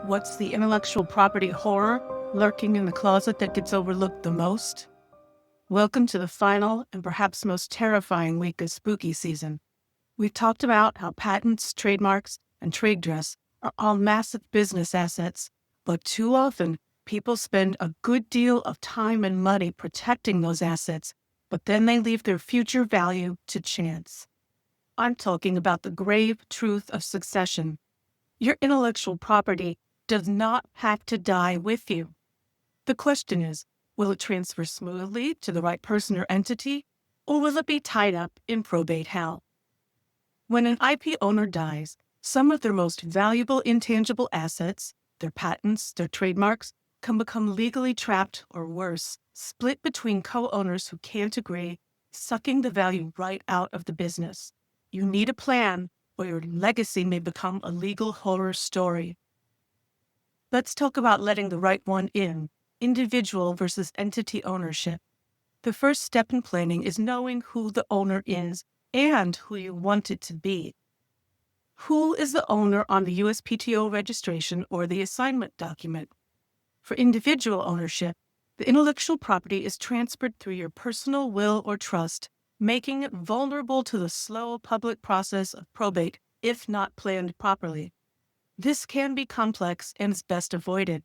What's the intellectual property horror lurking in the closet that gets overlooked the most? Welcome to the final and perhaps most terrifying week of spooky season. We've talked about how patents, trademarks, and trade dress are all massive business assets, but too often people spend a good deal of time and money protecting those assets, but then they leave their future value to chance. I'm talking about the grave truth of succession. Your intellectual property does not have to die with you. The question is, will it transfer smoothly to the right person or entity, or will it be tied up in probate hell? When an IP owner dies, some of their most valuable intangible assets, their patents, their trademarks, can become legally trapped or worse, split between co-owners who can't agree, sucking the value right out of the business. You need a plan, or your legacy may become a legal horror story. Let's talk about letting the right one in, individual versus entity ownership. The first step in planning is knowing who the owner is and who you want it to be. Who is the owner on the USPTO registration or the assignment document? For individual ownership, the intellectual property is transferred through your personal will or trust, making it vulnerable to the slow public process of probate if not planned properly. This can be complex and is best avoided.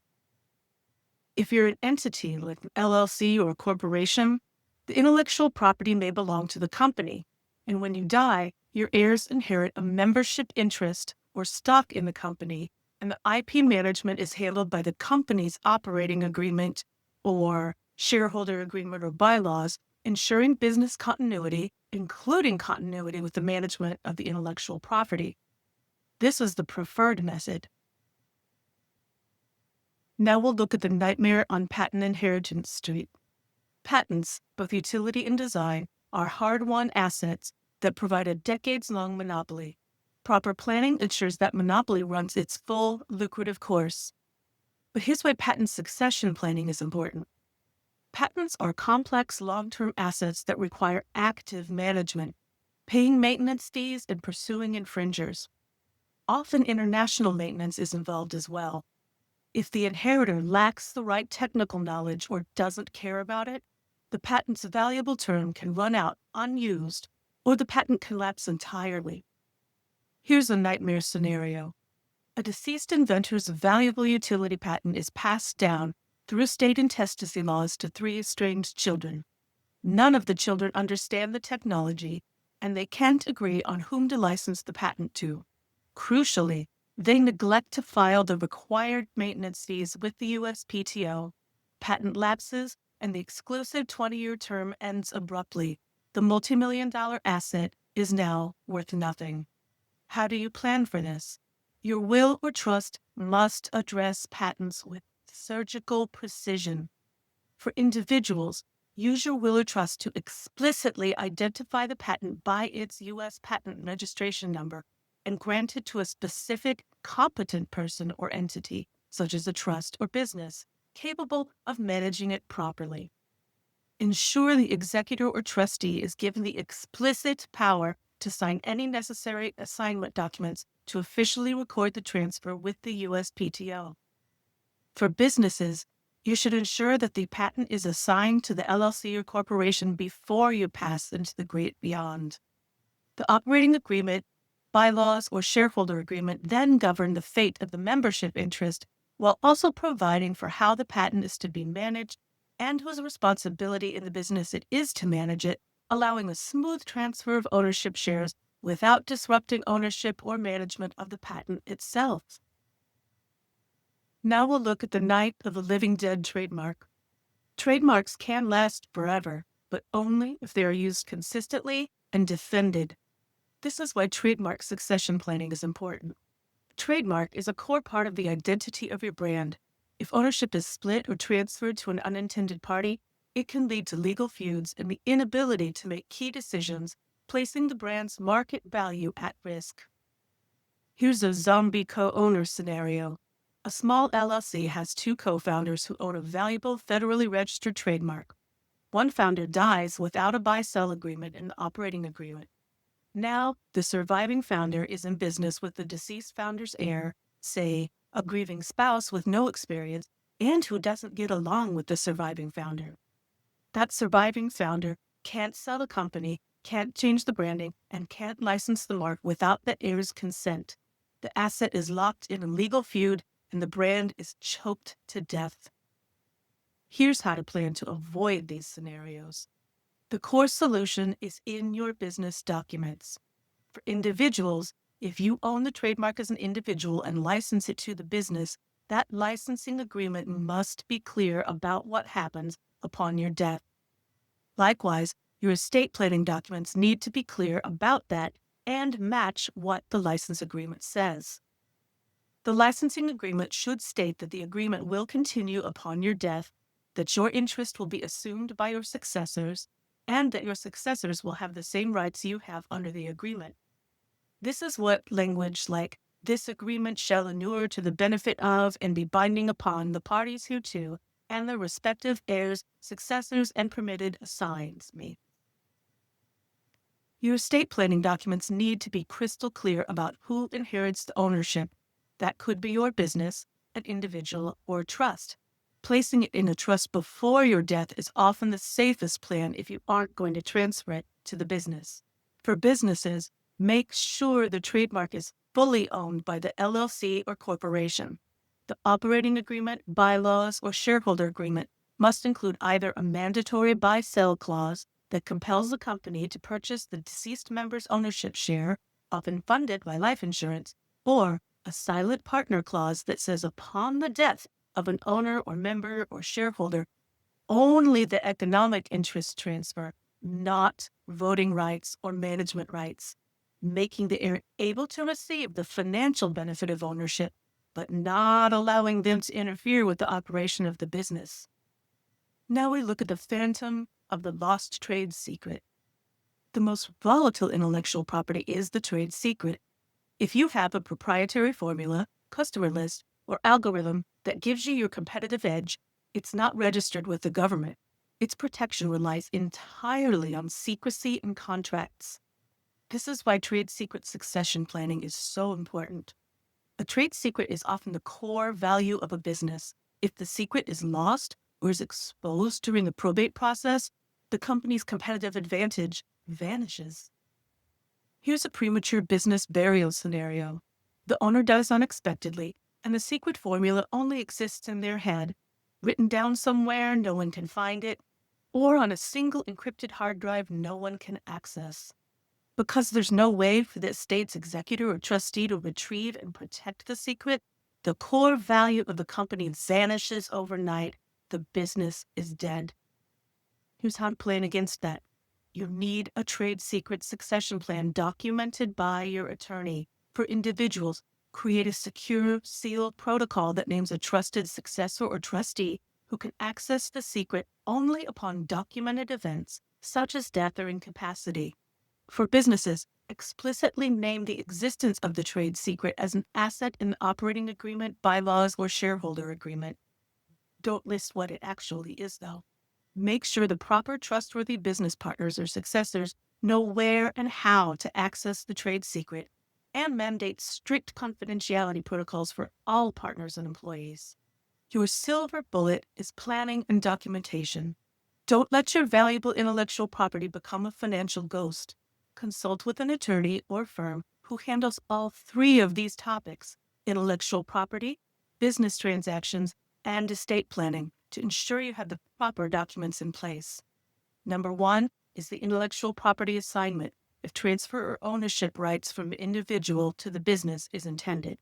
If you're an entity like an LLC or a corporation, the intellectual property may belong to the company, and when you die, your heirs inherit a membership interest or stock in the company, and the IP management is handled by the company's operating agreement or shareholder agreement or bylaws, ensuring business continuity, including continuity with the management of the intellectual property. This is the preferred method. Now we'll look at the nightmare on patent inheritance street. Patents, both utility and design, are hard-won assets that provide a decades-long monopoly. Proper planning ensures that monopoly runs its full, lucrative course. But here's why patent succession planning is important. Patents are complex, long-term assets that require active management, paying maintenance fees and pursuing infringers. Often international maintenance is involved as well. If the inheritor lacks the right technical knowledge or doesn't care about it, the patent's valuable term can run out unused, or the patent can lapse entirely. Here's a nightmare scenario. A deceased inventor's valuable utility patent is passed down through estate intestacy laws to 3 estranged children. None of the children understand the technology, and they can't agree on whom to license the patent to. Crucially, they neglect to file the required maintenance fees with the USPTO. Patent lapses, and the exclusive 20-year term ends abruptly. The multi-million-dollar asset is now worth nothing. How do you plan for this? Your will or trust must address patents with surgical precision. For individuals, use your will or trust to explicitly identify the patent by its U.S. patent registration number and grant it to a specific competent person or entity, such as a trust or business, capable of managing it properly. Ensure the executor or trustee is given the explicit power to sign any necessary assignment documents to officially record the transfer with the USPTO. For businesses, you should ensure that the patent is assigned to the LLC or corporation before you pass into the great beyond. The operating agreement, bylaws, or shareholder agreement then govern the fate of the membership interest while also providing for how the patent is to be managed and whose responsibility in the business it is to manage it, allowing a smooth transfer of ownership shares without disrupting ownership or management of the patent itself. Now we'll look at the night of the living dead trademark. Trademarks can last forever, but only if they are used consistently and defended. This is why trademark succession planning is important. Trademark is a core part of the identity of your brand. If ownership is split or transferred to an unintended party, it can lead to legal feuds and the inability to make key decisions, placing the brand's market value at risk. Here's a zombie co-owner scenario. A small LLC has 2 co-founders who own a valuable federally registered trademark. One founder dies without a buy-sell agreement and operating agreement. Now, the surviving founder is in business with the deceased founder's heir, say, a grieving spouse with no experience, and who doesn't get along with the surviving founder. That surviving founder can't sell the company, can't change the branding, and can't license the mark without the heir's consent. The asset is locked in a legal feud, and the brand is choked to death. Here's how to plan to avoid these scenarios. The core solution is in your business documents. For individuals, if you own the trademark as an individual and license it to the business, that licensing agreement must be clear about what happens upon your death. Likewise, your estate planning documents need to be clear about that and match what the license agreement says. The licensing agreement should state that the agreement will continue upon your death, that your interest will be assumed by your successors, and that your successors will have the same rights you have under the agreement. This is what language like, "this agreement shall inure to the benefit of and be binding upon the parties hereto, and their respective heirs, successors, and permitted assigns" mean. Your estate planning documents need to be crystal clear about who inherits the ownership. That could be your business, an individual, or a trust. Placing it in a trust before your death is often the safest plan if you aren't going to transfer it to the business. For businesses, make sure the trademark is fully owned by the LLC or corporation. The operating agreement, bylaws, or shareholder agreement must include either a mandatory buy-sell clause that compels the company to purchase the deceased member's ownership share, often funded by life insurance, or a silent partner clause that says upon the death of an owner or member or shareholder, only the economic interest transfer, not voting rights or management rights, making the heir able to receive the financial benefit of ownership, but not allowing them to interfere with the operation of the business. Now we look at the phantom of the lost trade secret. The most volatile intellectual property is the trade secret. If you have a proprietary formula, customer list, or algorithm that gives you your competitive edge, it's not registered with the government. Its protection relies entirely on secrecy and contracts. This is why trade secret succession planning is so important. A trade secret is often the core value of a business. If the secret is lost or is exposed during the probate process, the company's competitive advantage vanishes. Here's a premature business burial scenario. The owner dies unexpectedly, and the secret formula only exists in their head, written down somewhere no one can find it, or on a single encrypted hard drive no one can access. Because there's no way for the estate's executor or trustee to retrieve and protect the secret, the core value of the company vanishes overnight. The business is dead. Here's how to plan against that. You need a trade secret succession plan documented by your attorney. For individuals, create a secure, sealed protocol that names a trusted successor or trustee who can access the secret only upon documented events, such as death or incapacity. For businesses, explicitly name the existence of the trade secret as an asset in the operating agreement, bylaws, or shareholder agreement. Don't list what it actually is, though. Make sure the proper trustworthy business partners or successors know where and how to access the trade secret, and mandate strict confidentiality protocols for all partners and employees. Your silver bullet is planning and documentation. Don't let your valuable intellectual property become a financial ghost. Consult with an attorney or firm who handles all three of these topics: intellectual property, business transactions, and estate planning, to ensure you have the proper documents in place. Number 1 is the intellectual property assignment, if transfer or ownership rights from the individual to the business is intended.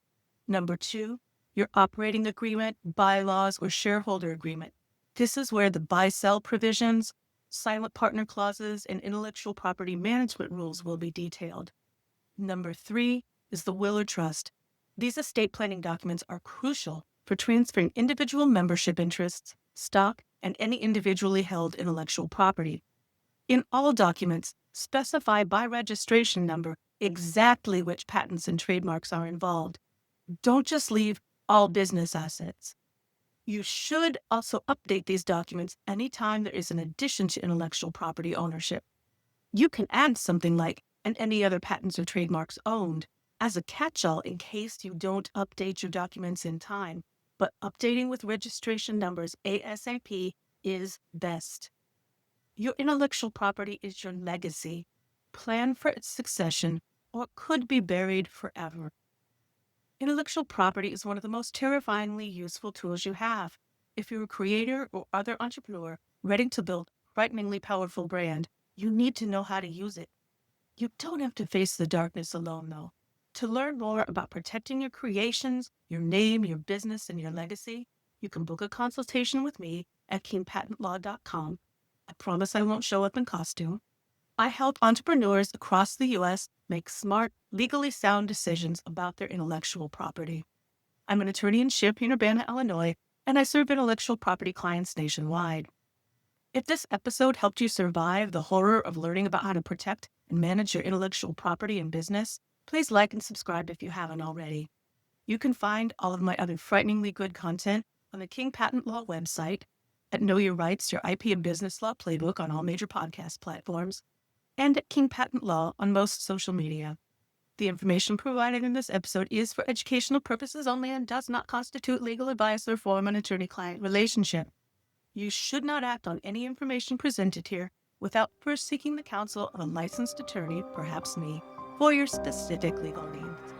Number 2, your operating agreement, bylaws, or shareholder agreement. This is where the buy-sell provisions, silent partner clauses, and intellectual property management rules will be detailed. Number 3 is the will or trust. These estate planning documents are crucial for transferring individual membership interests, stock, and any individually held intellectual property. In all documents, specify by registration number exactly which patents and trademarks are involved. Don't just leave all business assets. You should also update these documents anytime there is an addition to intellectual property ownership. You can add something like "and any other patents or trademarks owned" as a catch-all in case you don't update your documents in time. But updating with registration numbers ASAP is best. Your intellectual property is your legacy. Plan for its succession, or it could be buried forever. Intellectual property is one of the most terrifyingly useful tools you have. If you're a creator or other entrepreneur ready to build a frighteningly powerful brand, you need to know how to use it. You don't have to face the darkness alone, though. To learn more about protecting your creations, your name, your business, and your legacy, you can book a consultation with me at kingpatentlaw.com. I promise I won't show up in costume. I help entrepreneurs across the U.S. make smart, legally sound decisions about their intellectual property. I'm an attorney in Champaign-Urbana, Illinois, and I serve intellectual property clients nationwide. If this episode helped you survive the horror of learning about how to protect and manage your intellectual property and business, please like and subscribe if you haven't already. You can find all of my other frighteningly good content on the King Patent Law website, at Know Your Rights, Your IP and Business Law Playbook on all major podcast platforms, and at King Patent Law on most social media. The information provided in this episode is for educational purposes only and does not constitute legal advice or form an attorney-client relationship. You should not act on any information presented here without first seeking the counsel of a licensed attorney, perhaps me, for your specific legal needs.